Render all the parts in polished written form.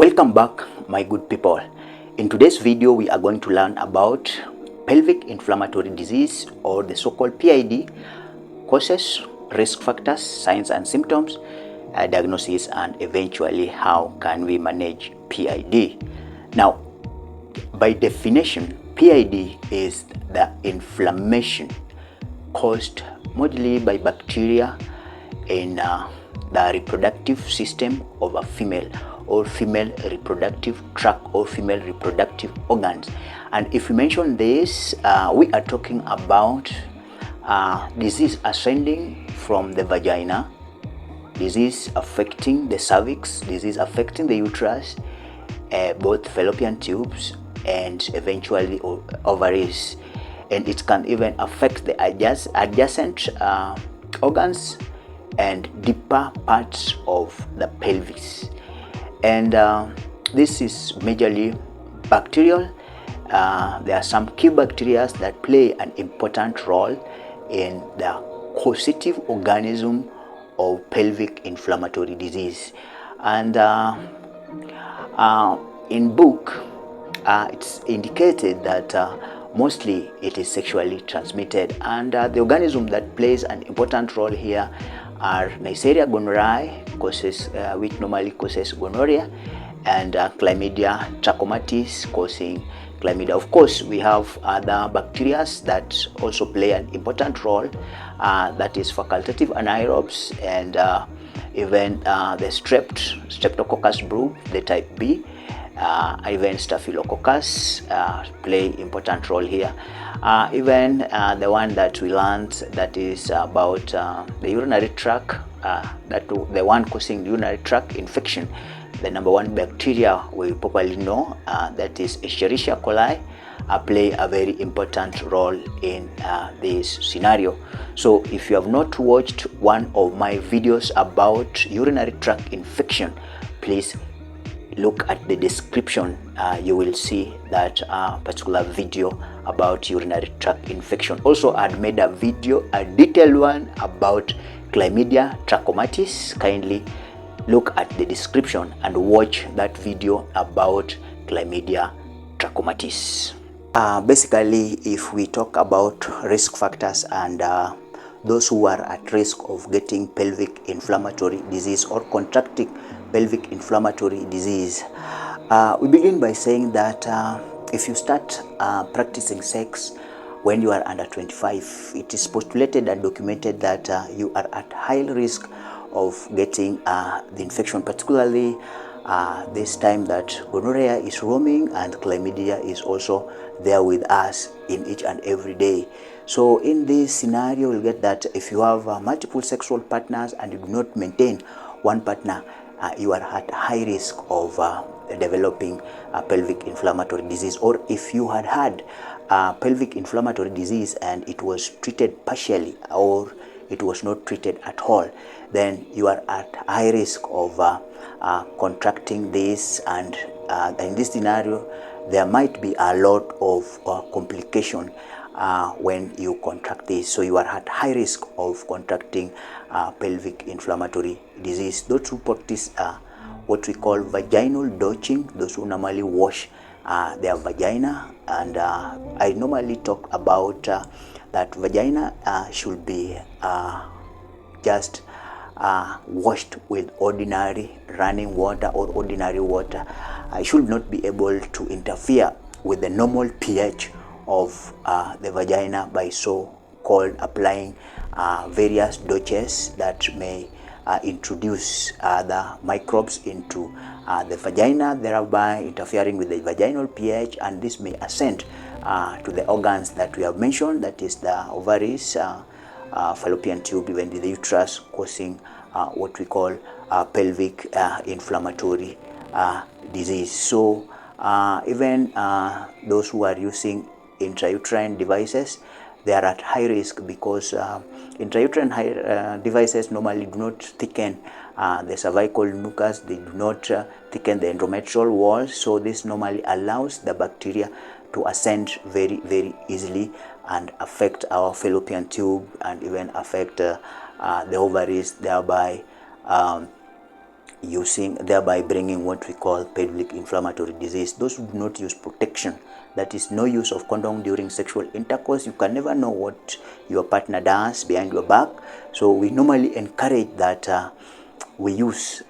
Welcome back, my good people. In today's video, we are going to learn about pelvic inflammatory disease, or the so-called PID, causes, risk factors, signs and symptoms, diagnosis, and eventually how can we manage PID. Now, by definition, PID is the inflammation caused mostly by bacteria in the reproductive system of a female, or female reproductive tract, or female reproductive organs. And if we mention this, we are talking about disease ascending from the vagina, disease affecting the cervix, disease affecting the uterus, both fallopian tubes, and eventually ovaries. And it can even affect the adjacent organs and deeper parts of the pelvis. And this is majorly bacterial. There are some key bacteria that play an important role in the causative organism of pelvic inflammatory disease. And in book, it's indicated that mostly it is sexually transmitted, and the organism that plays an important role here are Neisseria gonorrhoeae, which normally causes gonorrhea, and Chlamydia trachomatis, causing chlamydia. Of course, we have other bacteria that also play an important role, that is facultative anaerobes, and even the streptococcus brood, the type B, even staphylococcus play important role here. Even the one that we learned, that is about the urinary tract, the one causing urinary tract infection. The number one bacteria we properly know, that is Escherichia coli, play a very important role in this scenario. So if you have not watched one of my videos about urinary tract infection, please look at the description. You will see that particular video about urinary tract infection. Also, I'd made a video, a detailed one, about Chlamydia trachomatis. Kindly look at the description and watch that video about Chlamydia trachomatis. Basically, if we talk about risk factors and those who are at risk of getting pelvic inflammatory disease or contracting pelvic inflammatory disease, we begin by saying that if you start practicing sex when you are under 25, it is postulated and documented that you are at high risk of getting the infection, particularly this time that gonorrhea is roaming and chlamydia is also there with us in each and every day. So in this scenario, you'll get that if you have multiple sexual partners and you do not maintain one partner, you are at high risk of developing pelvic inflammatory disease. Or if you had pelvic inflammatory disease and it was treated partially, or it was not treated at all, then you are at high risk of contracting this. And in this scenario, there might be a lot of complication when you contract this. So you are at high risk of contracting pelvic inflammatory disease. Those who practice what we call vaginal douching, those who normally wash their vagina, and I normally talk about that vagina should be just washed with ordinary running water or ordinary water. I should not be able to interfere with the normal pH of the vagina by so-called applying various douches that may introduce the microbes into the vagina, thereby interfering with the vaginal pH, and this may ascend to the organs that we have mentioned, that is the ovaries, fallopian tube, even the uterus, causing what we call pelvic inflammatory disease. So even those who are using intrauterine devices, they are at high risk, because intrauterine devices normally do not thicken the cervical mucus, they do not thicken the endometrial wall. So this normally allows the bacteria to ascend very, very easily and affect our fallopian tube and even affect the ovaries, thereby thereby bringing what we call pelvic inflammatory disease. Those who do not use protection, that is no use of condom during sexual intercourse, you can never know what your partner does behind your back. So we normally encourage that we use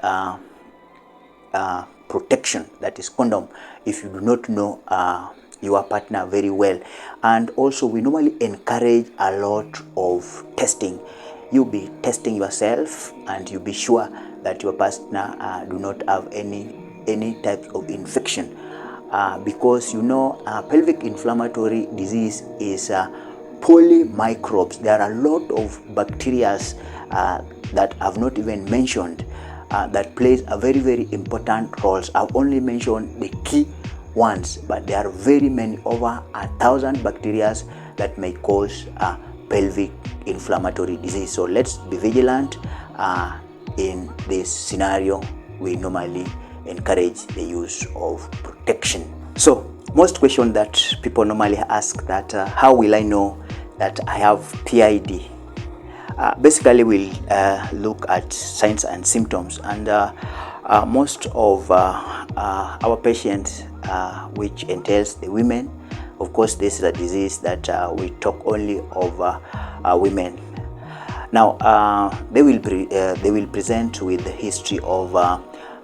protection, that is condom, if you do not know your partner very well. And also we normally encourage a lot of testing. You be testing yourself and you be sure that your partner do not have any type of infection, because pelvic inflammatory disease is polymicrobes. There are a lot of bacteria that I've not even mentioned that plays a very important roles. I've only mentioned the key ones, but there are very many, over 1,000 bacteria that may cause pelvic inflammatory disease. So let's be vigilant. In this scenario, we normally encourage the use of protection. So most question that people normally ask, that how will I know that I have PID? Basically we'll look at signs and symptoms, and most of our patients, which entails the women, of course this is a disease that we talk only of women. Now they will present with the history of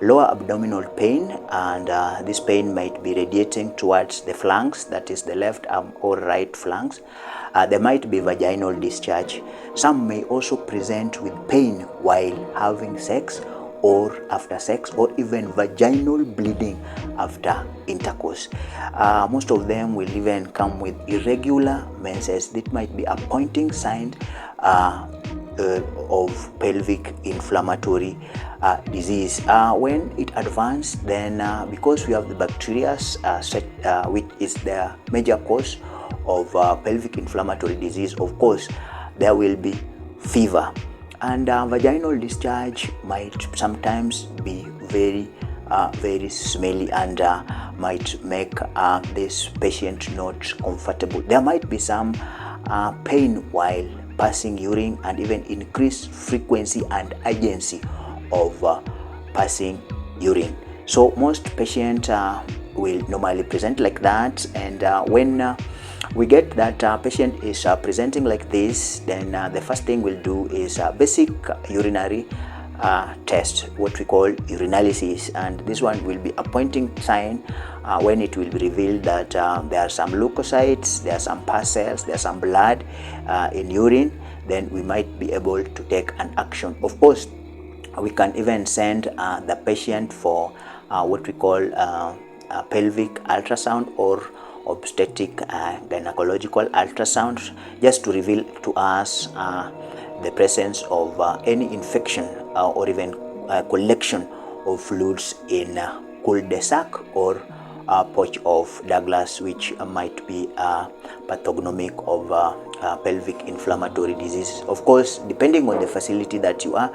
lower abdominal pain, and this pain might be radiating towards the flanks, that is the left arm or right flanks. There might be vaginal discharge. Some may also present with pain while having sex or after sex, or even vaginal bleeding after intercourse. Most of them will even come with irregular menses. That might be a pointing sign of pelvic inflammatory disease. When it advances, then because we have the bacteria, which is the major cause of pelvic inflammatory disease, of course there will be fever, and vaginal discharge might sometimes be very smelly and might make this patient not comfortable. There might be some pain while passing urine, and even increased frequency and urgency of passing urine. So most patients will normally present like that, and when we get that patient is presenting like this, then the first thing we'll do is a basic urinary test, what we call urinalysis, and this one will be a pointing sign when it will be revealed that there are some leukocytes, there are some pus cells, there are some blood in urine. Then we might be able to take an action. Of course, we can even send the patient for what we call pelvic ultrasound or obstetric gynecological ultrasound, just to reveal to us the presence of any infection or even collection of fluids in cul-de-sac or pouch of Douglas, which might be pathognomic of pelvic inflammatory disease. Of course, depending on the facility that you are,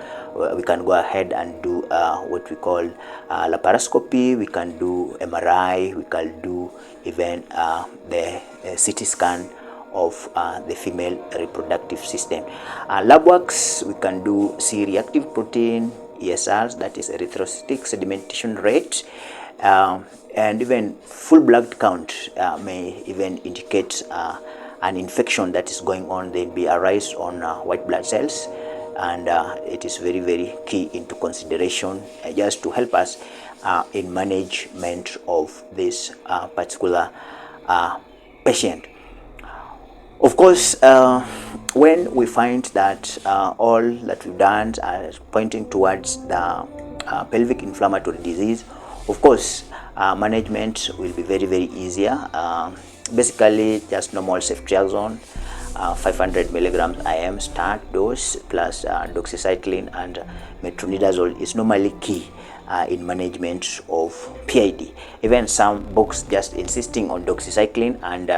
we can go ahead and do what we call laparoscopy, we can do MRI, we can do even the CT scan of the female reproductive system. Lab works, we can do C-reactive protein, ESRs, that is erythrocytic sedimentation rate, and even full blood count may even indicate an infection that is going on. There will be a rise on white blood cells, and it is very key into consideration just to help us in management of this particular patient. Of course, when we find that all that we've done are pointing towards the pelvic inflammatory disease, of course, management will be very easier. Basically, just normal ceftriaxone, 500 milligrams IM start dose, plus doxycycline and metronidazole is normally key in management of PID. Even some books just insisting on doxycycline and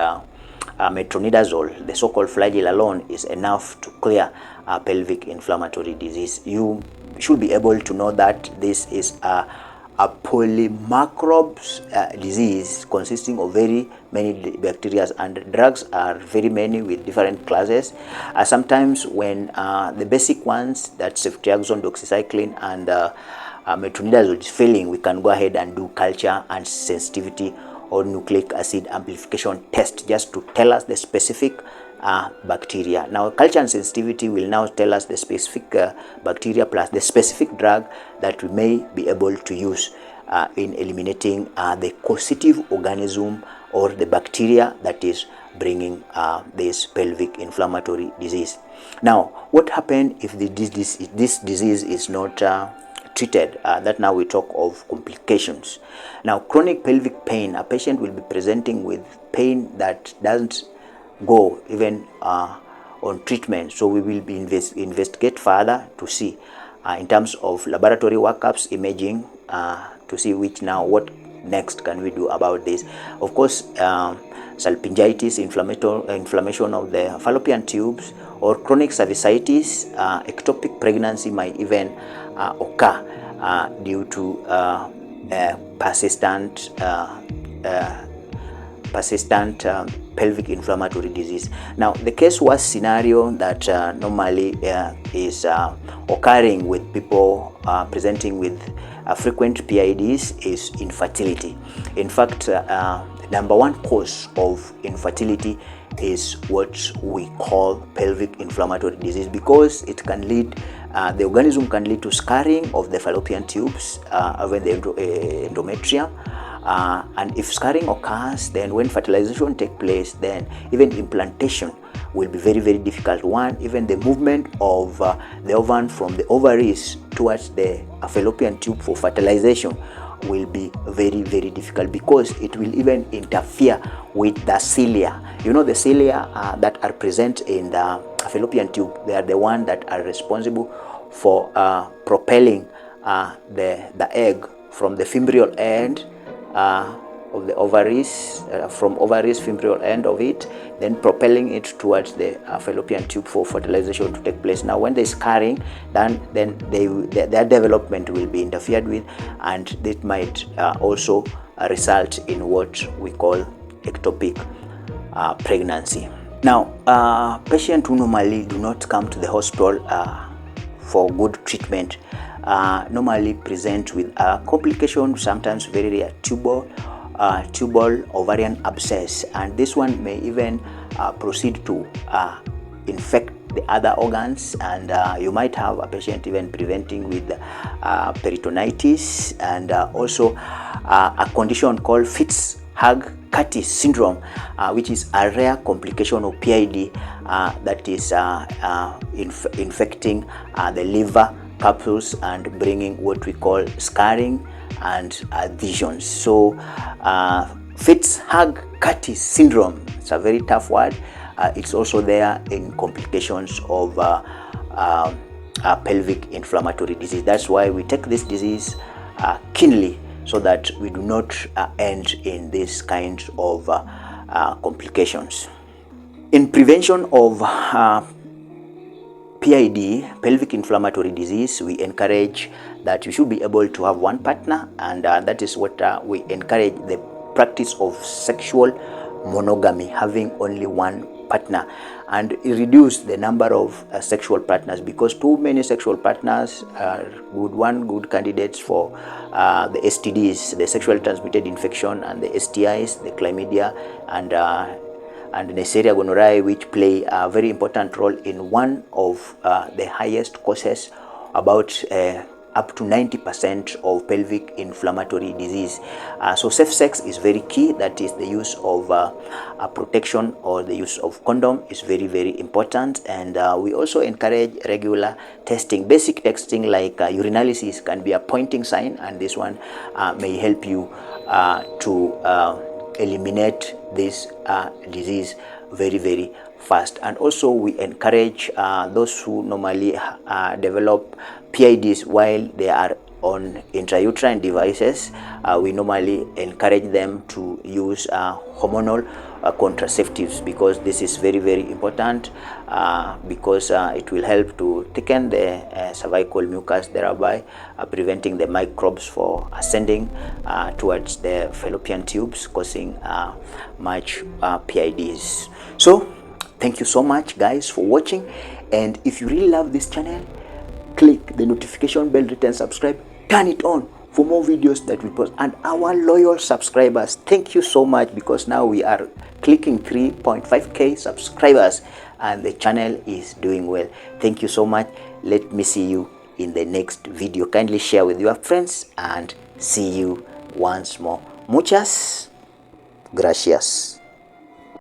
metronidazole, the so-called flagyl alone, is enough to clear pelvic inflammatory disease. You should be able to know that this is a polymicrobes disease consisting of very many bacteria, and drugs are very many with different classes. Sometimes when the basic ones, that's ceftriaxone, doxycycline and metronidazole is failing, we can go ahead and do culture and sensitivity or nucleic acid amplification test just to tell us the specific bacteria. Now culture and sensitivity will now tell us the specific bacteria plus the specific drug that we may be able to use in eliminating the causative organism or the bacteria that is bringing this pelvic inflammatory disease. Now what happens if this disease is not treated? That now we talk of complications. Now chronic pelvic pain, a patient will be presenting with pain that doesn't go even on treatment, so we will be investigate further to see in terms of laboratory workups, imaging, to see what next can we do about this. Of course, salpingitis, inflammation of the fallopian tubes, or chronic cervicitis, ectopic pregnancy might even occur due to persistent pelvic inflammatory disease. Now the case worst scenario that normally is occurring with people presenting with frequent PIDs is infertility. In fact, number one cause of infertility is what we call pelvic inflammatory disease, because it can lead, the organism can lead to scarring of the fallopian tubes, even the endometrium. And if scarring occurs, then when fertilization takes place, then even implantation will be very, very difficult. Even the movement of the ovum from the ovaries towards the fallopian tube for fertilization will be very, very difficult, because it will even interfere with the cilia. You know, the cilia that are present in the fallopian tube, they are the ones that are responsible for propelling the egg from the fimbrial end of the ovaries, from ovaries fimbrial end of it, then propelling it towards the fallopian tube for fertilization to take place. Now when there is scarring, then their development will be interfered with, and it might also result in what we call ectopic pregnancy. Now patients who normally do not come to the hospital for good treatment normally present with complications, sometimes very rare tubal ovarian abscess, and this one may even proceed to infect the other organs, and you might have a patient even presenting with peritonitis, and also a condition called Fitz-Hugh-Curtis syndrome, which is a rare complication of PID that is infecting the liver capsules and bringing what we call scarring and adhesions. So Fitz-Hugh-Curtis syndrome, it's a very tough word. It's also there in complications of pelvic inflammatory disease. That's why we take this disease keenly, so that we do not end in this kind of complications. In prevention of PID, pelvic inflammatory disease, we encourage that you should be able to have one partner, and that is what we encourage, the practice of sexual monogamy, having only one partner, and reduce the number of sexual partners, because too many sexual partners are good candidates for the STDs, the sexually transmitted infection, and the STIs, the chlamydia, and Neisseria gonorrhoeae, which play a very important role in one of the highest causes, about up to 90% of pelvic inflammatory disease. So safe sex is very key. That is, the use of protection or the use of condom is very, very important. And we also encourage regular testing. Basic testing like urinalysis can be a pointing sign, and this one may help you to eliminate this disease very, very fast. And also we encourage those who normally develop PIDs while they are on intrauterine devices, we normally encourage them to use hormonal contraceptives, because this is very, very important, because it will help to thicken the cervical mucus, thereby preventing the microbes from ascending towards the fallopian tubes, causing much PIDs. So thank you so much, guys, for watching, and if you really love this channel, click the notification bell, hit and subscribe, turn it on for more videos that we post. And our loyal subscribers, thank you so much, because now we are clicking 3.5k subscribers and the channel is doing well. Thank you so much. Let me see you in the next video. Kindly share with your friends and see you once more. Muchas gracias.